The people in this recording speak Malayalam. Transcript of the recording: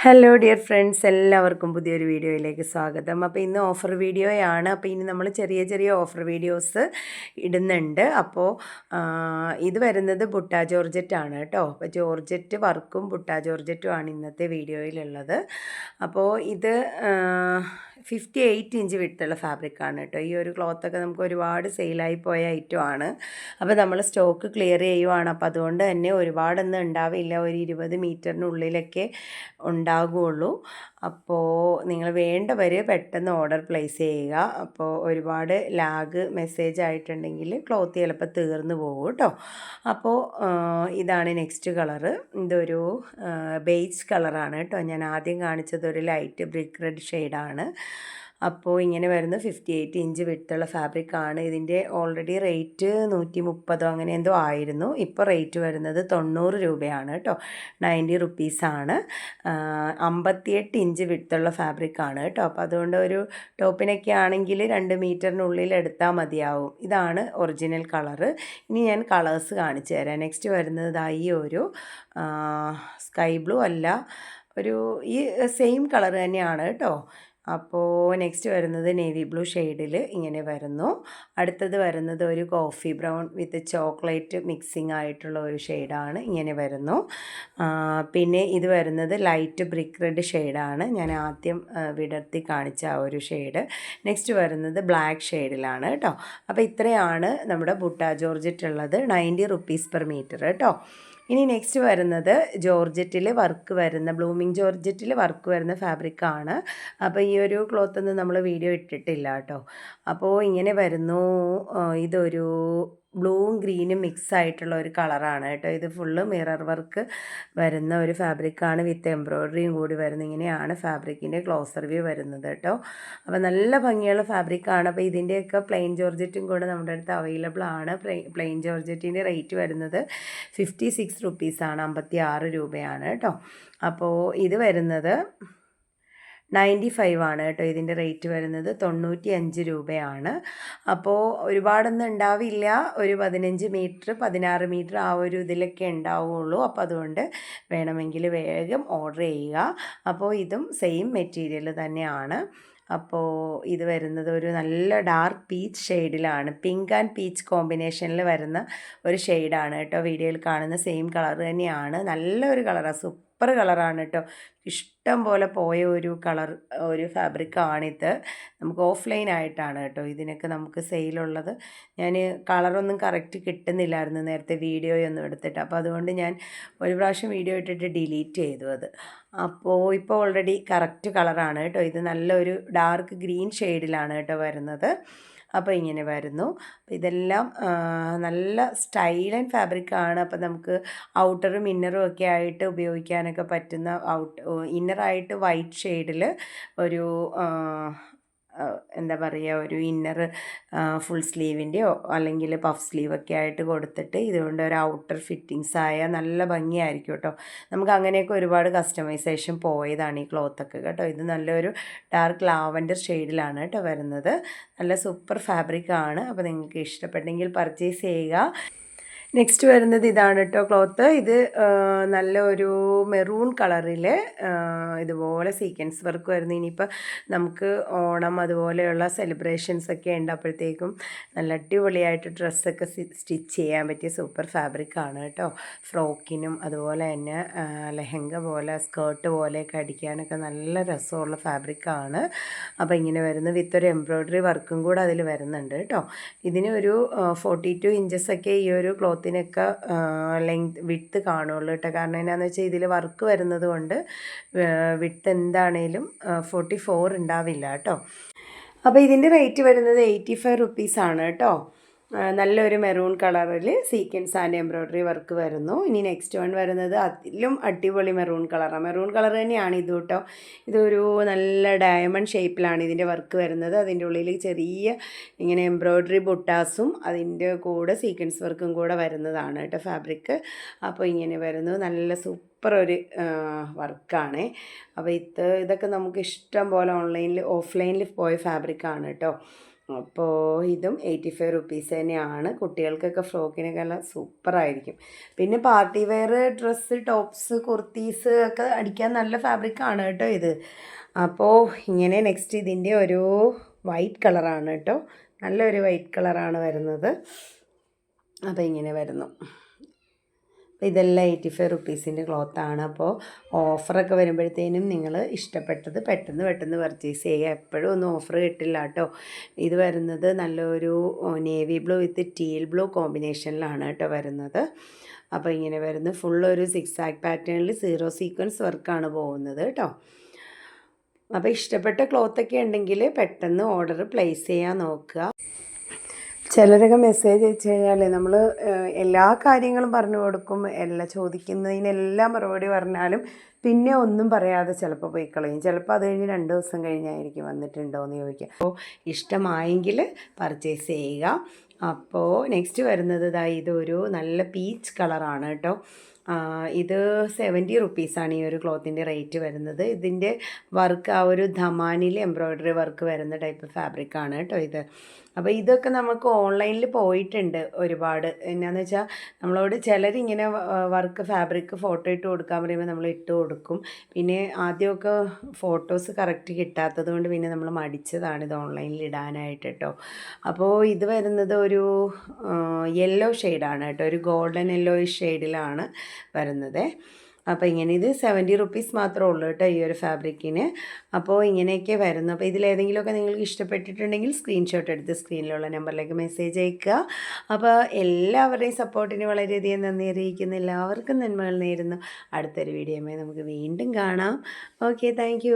ഹലോ ഡിയർ ഫ്രണ്ട്സ്, എല്ലാവർക്കും പുതിയൊരു വീഡിയോയിലേക്ക് സ്വാഗതം. അപ്പോൾ ഇന്ന് ഓഫർ വീഡിയോയാണ്. അപ്പോൾ ഇനി നമ്മൾ ചെറിയ ചെറിയ ഓഫർ വീഡിയോസ് ഇടുന്നുണ്ട്. അപ്പോൾ ഇത് വരുന്നത് ബുട്ട ജോർജറ്റ് ആണ് കേട്ടോ. അപ്പോൾ ജോർജറ്റ് വർക്കും ബുട്ട ജോർജറ്റും ആണ് ഇന്നത്തെ വീഡിയോയിലുള്ളത്. അപ്പോൾ ഇത് 58 ഇഞ്ച് വിട്ടുള്ള ഫാബ്രിക്കാണ് കേട്ടോ. ഈ ഒരു ക്ലോത്തൊക്കെ നമുക്ക് ഒരുപാട് സെയിലായി പോയ ഐറ്റമാണ്. അപ്പോൾ നമ്മൾ സ്റ്റോക്ക് ക്ലിയർ ചെയ്യുവാണ്. അപ്പോൾ അതുകൊണ്ട് തന്നെ ഒരുപാടൊന്നും ഉണ്ടാവില്ല, ഒരു 20 മീറ്ററിനുള്ളിലൊക്കെ ഉണ്ടാകുകയുള്ളൂ. അപ്പോൾ നിങ്ങൾ വേണ്ടവർ പെട്ടെന്ന് ഓർഡർ പ്ലേസ് ചെയ്യുക. അപ്പോൾ ഒരുപാട് ലാഗ് മെസ്സേജ് ആയിട്ടുണ്ടെങ്കിൽ ക്ലോത്ത് ചിലപ്പോൾ തീർന്നു പോകും കേട്ടോ. അപ്പോൾ ഇതാണ് നെക്സ്റ്റ് കളറ്. ഇതൊരു ബേജ് കളറാണ് കേട്ടോ. ഞാൻ ആദ്യം കാണിച്ചത് ഒരു ലൈറ്റ് ബ്രിക്ക് റെഡ് ഷെയ്ഡാണ്. അപ്പോൾ ഇങ്ങനെ വരുന്ന 58 ഇഞ്ച് വിട്ടുള്ള ഫാബ്രിക്കാണ്. ഇതിൻ്റെ ഓൾറെഡി റേറ്റ് 130 അങ്ങനെ എന്തോ ആയിരുന്നു. ഇപ്പോൾ റേറ്റ് വരുന്നത് 90 രൂപയാണ് കേട്ടോ. 90 റുപ്പീസാണ്. 58 ഇഞ്ച് വിട്ടുള്ള ഫാബ്രിക്കാണ് കേട്ടോ. അപ്പോൾ അതുകൊണ്ട് ഒരു ടോപ്പിനൊക്കെ ആണെങ്കിൽ 2 മീറ്ററിനുള്ളിൽ എടുത്താൽ മതിയാവും. ഇതാണ് ഒറിജിനൽ കളറ്. ഇനി ഞാൻ കളേഴ്സ് കാണിച്ചു തരാം. നെക്സ്റ്റ് വരുന്നത് ഈ ഒരു സ്കൈ ബ്ലൂ അല്ല, ഒരു ഈ സെയിം കളർ തന്നെയാണ് കേട്ടോ. അപ്പോൾ നെക്സ്റ്റ് വരുന്നത് നേവി ബ്ലൂ ഷെയ്ഡിൽ ഇങ്ങനെ വരുന്നു. അടുത്തത് വരുന്നത് ഒരു കോഫി ബ്രൗൺ വിത്ത് ചോക്ലേറ്റ് മിക്സിംഗ് ആയിട്ടുള്ള ഒരു ഷെയ്ഡാണ്, ഇങ്ങനെ വരുന്നു. പിന്നെ ഇത് വരുന്നത് ലൈറ്റ് ബ്രിക്ക് റെഡ് ഷെയ്ഡാണ്, ഞാൻ ആദ്യം വിടർത്തി കാണിച്ച ആ ഒരു ഷെയ്ഡ്. നെക്സ്റ്റ് വരുന്നത് ബ്ലാക്ക് ഷെയ്ഡിലാണ് കേട്ടോ. അപ്പോൾ ഇത്രയാണ് നമ്മുടെ ബുട്ട ജോർജറ്റ് ഉള്ളത്. 90 റുപ്പീസ് പെർ മീറ്റർ കേട്ടോ. ഇനി നെക്സ്റ്റ് വരുന്നത് ജോർജറ്റിൽ വർക്ക് വരുന്ന, ബ്ലൂമിങ് ജോർജറ്റിൽ വർക്ക് വരുന്ന ഫാബ്രിക്കാണ്. അപ്പോൾ ഈ ഒരു ക്ലോത്തൊന്നും നമ്മൾ വീഡിയോ ഇട്ടിട്ടില്ല കേട്ടോ. അപ്പോൾ ഇങ്ങനെ വരുന്നു. ഇതൊരു ബ്ലൂവും ഗ്രീനും മിക്സ് ആയിട്ടുള്ള ഒരു കളറാണ് കേട്ടോ. ഇത് ഫുള്ള് മിറർ വർക്ക് വരുന്ന ഒരു ഫാബ്രിക്കാണ്, വിത്ത് എംബ്രോയ്ഡറിയും കൂടി വരുന്നത്. ഇങ്ങനെയാണ് ഫാബ്രിക്കിൻ്റെ ക്ലോസർ വ്യൂ വരുന്നത് കേട്ടോ. അപ്പോൾ നല്ല ഭംഗിയുള്ള ഫാബ്രിക്കാണ്. അപ്പോൾ ഇതിൻ്റെയൊക്കെ പ്ലെയിൻ ജോർജറ്റും കൂടെ നമ്മുടെ അടുത്ത് അവൈലബിൾ ആണ്. പ്ലെയിൻ ജോർജറ്റിൻ്റെ റേറ്റ് വരുന്നത് 56 റുപ്പീസാണ്, 56 രൂപയാണ് കേട്ടോ. അപ്പോൾ ഇത് വരുന്നത് 95 ആണ് കേട്ടോ. ഇതിൻ്റെ റേറ്റ് വരുന്നത് 95 രൂപയാണ്. അപ്പോൾ ഒരുപാടൊന്നും ഉണ്ടാവില്ല, ഒരു 15 മീറ്റർ 16 മീറ്റർ ആ ഒരു ഇതിലൊക്കെ ഉണ്ടാവുകയുള്ളൂ. അപ്പോൾ അതുകൊണ്ട് വേണമെങ്കിൽ വേഗം ഓർഡർ ചെയ്യുക. അപ്പോൾ ഇതും സെയിം മെറ്റീരിയൽ തന്നെയാണ്. അപ്പോൾ ഇത് വരുന്നത് ഒരു നല്ല ഡാർക്ക് പീച്ച് ഷെയ്ഡിലാണ്, പിങ്ക് ആൻഡ് പീച്ച് കോമ്പിനേഷനിൽ വരുന്ന ഒരു ഷെയ്ഡാണ് കേട്ടോ. വീഡിയോയിൽ കാണുന്ന സെയിം കളർ തന്നെയാണ്. നല്ലൊരു കളറാണ്, സൂപ്പർ കളറാണ് കേട്ടോ. ഇഷ്ടം പോലെ പോയ ഒരു കളർ, ഒരു ഫാബ്രിക്കാണിത്. നമുക്ക് ഓഫ്ലൈൻ ആയിട്ടാണ് കേട്ടോ ഇതിനൊക്കെ നമുക്ക് സെയിലുള്ളത്. ഞാൻ കളറൊന്നും കറക്റ്റ് കിട്ടുന്നില്ലായിരുന്നു നേരത്തെ വീഡിയോയൊന്നും എടുത്തിട്ട്. അപ്പോൾ അതുകൊണ്ട് ഞാൻ ഒരു പ്രാവശ്യം വീഡിയോ ഇട്ടിട്ട് ഡിലീറ്റ് ചെയ്തു അത്. അപ്പോൾ ഇപ്പോൾ ഓൾറെഡി കറക്റ്റ് കളറാണ് കേട്ടോ. ഇത് നല്ലൊരു ഡാർക്ക് ഗ്രീൻ ഷെയ്ഡിലാണ് കേട്ടോ വരുന്നത്. അപ്പോൾ ഇങ്ങനെ വരുന്നു. അപ്പോൾ ഇതെല്ലാം നല്ല സ്റ്റൈൽ ആൻഡ് ഫാബ്രിക്കാണ്. അപ്പോൾ നമുക്ക് ഔട്ടറും ഇന്നറും ഒക്കെ ആയിട്ട് ഉപയോഗിക്കാനൊക്കെ പറ്റുന്ന ഇന്നറായിട്ട് വൈറ്റ് ഷെയ്ഡിൽ ഒരു എന്താ പറയുക, ഒരു ഇന്നർ ഫുൾ സ്ലീവിൻ്റെയോ അല്ലെങ്കിൽ പഫ് സ്ലീവൊക്കെ ആയിട്ട് കൊടുത്തിട്ട് ഇതുകൊണ്ട് ഒരു ഔട്ടർ ഫിറ്റിങ്സ് ആയ നല്ല ഭംഗിയായിരിക്കും കേട്ടോ. നമുക്ക് അങ്ങനെയൊക്കെ ഒരുപാട് കസ്റ്റമൈസേഷൻ പോയതാണ് ഈ ക്ലോത്തൊക്കെ കേട്ടോ. ഇത് നല്ലൊരു ഡാർക്ക് ലാവൻഡർ ഷെയ്ഡിലാണ് കേട്ടോ വരുന്നത്. നല്ല സൂപ്പർ ഫാബ്രിക്കാണ്. അപ്പോൾ നിങ്ങൾക്ക് ഇഷ്ടപ്പെട്ടെങ്കിൽ പർച്ചേസ് ചെയ്യുക. നെക്സ്റ്റ് വരുന്നത് ഇതാണ് കേട്ടോ ക്ലോത്ത്. ഇത് നല്ലൊരു മെറൂൺ കളറിൽ ഇതുപോലെ സീക്വൻസ് വർക്ക് വരുന്നു. ഇനിയിപ്പോൾ നമുക്ക് ഓണം അതുപോലെയുള്ള സെലിബ്രേഷൻസൊക്കെ ഉണ്ട്, അപ്പോഴത്തേക്കും നല്ല അടിപൊളിയായിട്ട് ഡ്രസ്സൊക്കെ സ്റ്റിച്ച് ചെയ്യാൻ പറ്റിയ സൂപ്പർ ഫാബ്രിക്കാണ് കേട്ടോ. ഫ്രോക്കിനും അതുപോലെ തന്നെ ലെഹങ്ക പോലെ സ്കേർട്ട് പോലെയൊക്കെ അടിക്കാനൊക്കെ നല്ല രസമുള്ള ഫാബ്രിക്കാണ്. അപ്പോൾ ഇങ്ങനെ വരുന്നു, വിത്ത് ഒരു എംബ്രോയ്ഡറി വർക്കും കൂടെ അതിൽ വരുന്നുണ്ട് കേട്ടോ. ഇതിന് ഒരു 42 ഇഞ്ചസൊക്കെ ഈ ഒരു ക്ലോത്തിനൊക്കെ വിഡ്ത്ത് കാണുള്ളൂ കേട്ടോ. കാരണം എന്നാന്ന് വെച്ചാൽ ഇതിൽ വർക്ക് വരുന്നത് കൊണ്ട് വിഡ്ത്ത് എന്താണേലും 44 ഉണ്ടാവില്ല കേട്ടോ. അപ്പോൾ ഇതിൻ്റെ റേറ്റ് വരുന്നത് 85 റുപ്പീസാണ് കേട്ടോ. നല്ലൊരു മെറൂൺ കളറിൽ സീക്വൻസ് ആൻഡ് എംബ്രോയ്ഡറി വർക്ക് വരുന്നു. ഇനി നെക്സ്റ്റ് വൺ വരുന്നത് അതിലും അടിപൊളി മെറൂൺ കളറാണ്. മെറൂൺ കളർ തന്നെയാണ് ഇത് കേട്ടോ. ഇതൊരു നല്ല ഡയമണ്ട് ഷേപ്പിലാണ് ഇതിൻ്റെ വർക്ക് വരുന്നത്. അതിൻ്റെ ഉള്ളിൽ ചെറിയ ഇങ്ങനെ എംബ്രോയ്ഡറി ബുട്ടാസും അതിൻ്റെ കൂടെ സീക്വൻസ് വർക്കും കൂടെ വരുന്നതാണ് കേട്ടോ ഫാബ്രിക്. അപ്പോൾ ഇങ്ങനെ വരുന്നു, നല്ല സൂപ്പർ ഒരു വർക്കാണ്. അപ്പോൾ ഇതൊക്കെ നമുക്ക് ഇഷ്ടം പോലെ ഓൺലൈനിൽ ഓഫ്ലൈനിൽ പോയ ഫാബ്രിക്കാണ് കേട്ടോ. അപ്പോൾ ഇതും 85 റുപ്പീസ് തന്നെയാണ്. കുട്ടികൾക്കൊക്കെ ഫ്രോക്കിനൊക്കെ നല്ല സൂപ്പറായിരിക്കും. പിന്നെ party wear dress, tops, kurtis ഒക്കെ അടിക്കാൻ നല്ല ഫാബ്രിക്കാണ് കേട്ടോ ഇത്. അപ്പോൾ ഇങ്ങനെ നെക്സ്റ്റ് ഇതിൻ്റെ ഒരു വൈറ്റ് കളറാണ് കേട്ടോ, നല്ലൊരു വൈറ്റ് കളറാണ് വരുന്നത്. അപ്പോൾ ഇങ്ങനെ വരുന്നു. ഇതെല്ലാം 85 റുപ്പീസിൻ്റെ ക്ലോത്താണ്. അപ്പോൾ ഓഫറൊക്കെ വരുമ്പോഴത്തേനും നിങ്ങൾ ഇഷ്ടപ്പെട്ടത് പെട്ടെന്ന് പർച്ചേസ് ചെയ്യുക. എപ്പോഴും ഒന്നും ഓഫർ കിട്ടില്ല കേട്ടോ. ഇത് വരുന്നത് നല്ലൊരു navy blue with teal blue കോമ്പിനേഷനിലാണ് കേട്ടോ വരുന്നത്. അപ്പോൾ ഇങ്ങനെ വരുന്ന ഫുള്ളൊരു 6 ആക്ക് പാറ്റേണിൽ 0 സീക്വൻസ് വർക്കാണ് പോകുന്നത് കേട്ടോ. അപ്പോൾ ഇഷ്ടപ്പെട്ട ക്ലോത്തൊക്കെ ഉണ്ടെങ്കിൽ പെട്ടെന്ന് ഓർഡർ പ്ലേസ് ചെയ്യാൻ നോക്കുക. ചിലരൊക്കെ മെസ്സേജ് അയച്ചു കഴിഞ്ഞാൽ നമ്മൾ എല്ലാ കാര്യങ്ങളും പറഞ്ഞു കൊടുക്കും, എല്ലാം ചോദിക്കുന്നതിനെല്ലാം മറുപടി പറഞ്ഞാലും പിന്നെ ഒന്നും പറയാതെ ചിലപ്പോൾ പോയി കളയും. ചിലപ്പോൾ അത് കഴിഞ്ഞ് 2 ദിവസം കഴിഞ്ഞായിരിക്കും വന്നിട്ടുണ്ടോ എന്ന് ചോദിക്കുക. അപ്പോൾ ഇഷ്ടമായെങ്കിൽ പർച്ചേസ് ചെയ്യുക. അപ്പോൾ നെക്സ്റ്റ് വരുന്നത് ഇതൊരു നല്ല പീച്ച് കളറാണ് കേട്ടോ. ഇത് 70 റുപ്പീസാണ് ഈ ഒരു ക്ലോത്തിൻ്റെ റേറ്റ് വരുന്നത്. ഇതിൻ്റെ വർക്ക് ആ ഒരു ധമാനിൽ എംബ്രോയ്ഡറി വർക്ക് വരുന്ന ടൈപ്പ് ഫാബ്രിക്കാണ് കേട്ടോ ഇത്. അപ്പോൾ ഇതൊക്കെ നമുക്ക് ഓൺലൈനിൽ പോയിട്ടുണ്ട് ഒരുപാട്. എന്നാന്ന് വെച്ചാൽ നമ്മളോട് ചിലരിങ്ങനെ വർക്ക് ഫാബ്രിക് ഫോട്ടോ ഇട്ട് കൊടുക്കാൻ പറയുമ്പോൾ നമ്മൾ ഇട്ട് കൊടുക്കും. പിന്നെ ആദ്യമൊക്കെ ഫോട്ടോസ് കറക്റ്റ് കിട്ടാത്തത് കൊണ്ട് പിന്നെ നമ്മൾ മടിച്ചതാണ് ഇത് ഓൺലൈനിൽ ഇടാനായിട്ട് കേട്ടോ. അപ്പോൾ ഇത് വരുന്നത് ഒരു യെല്ലോ ഷെയ്ഡാണ് കേട്ടോ, ഒരു ഗോൾഡൻ യെല്ലോ ഷെയ്ഡിലാണ് വരുന്നത്. അപ്പോൾ ഇങ്ങനെ ഇത് 70 റുപ്പീസ് മാത്രമേ ഉള്ളൂ കേട്ടോ ഈ ഒരു ഫാബ്രിക്കിന്. അപ്പോൾ ഇങ്ങനെയൊക്കെ വരുന്നു. അപ്പോൾ ഇതിലേതെങ്കിലുമൊക്കെ നിങ്ങൾക്ക് ഇഷ്ടപ്പെട്ടിട്ടുണ്ടെങ്കിൽ സ്ക്രീൻഷോട്ട് എടുത്ത് സ്ക്രീനിലുള്ള നമ്പറിലേക്ക് മെസ്സേജ് അയക്കുക. അപ്പോൾ എല്ലാവരുടെയും സപ്പോർട്ടിന് വളരെയധികം നന്ദി അറിയിക്കുന്നു. എല്ലാവർക്കും നന്മകൾ നേരുന്നു. അടുത്തൊരു വീഡിയോയുമായി നമുക്ക് വീണ്ടും കാണാം. Okay, thank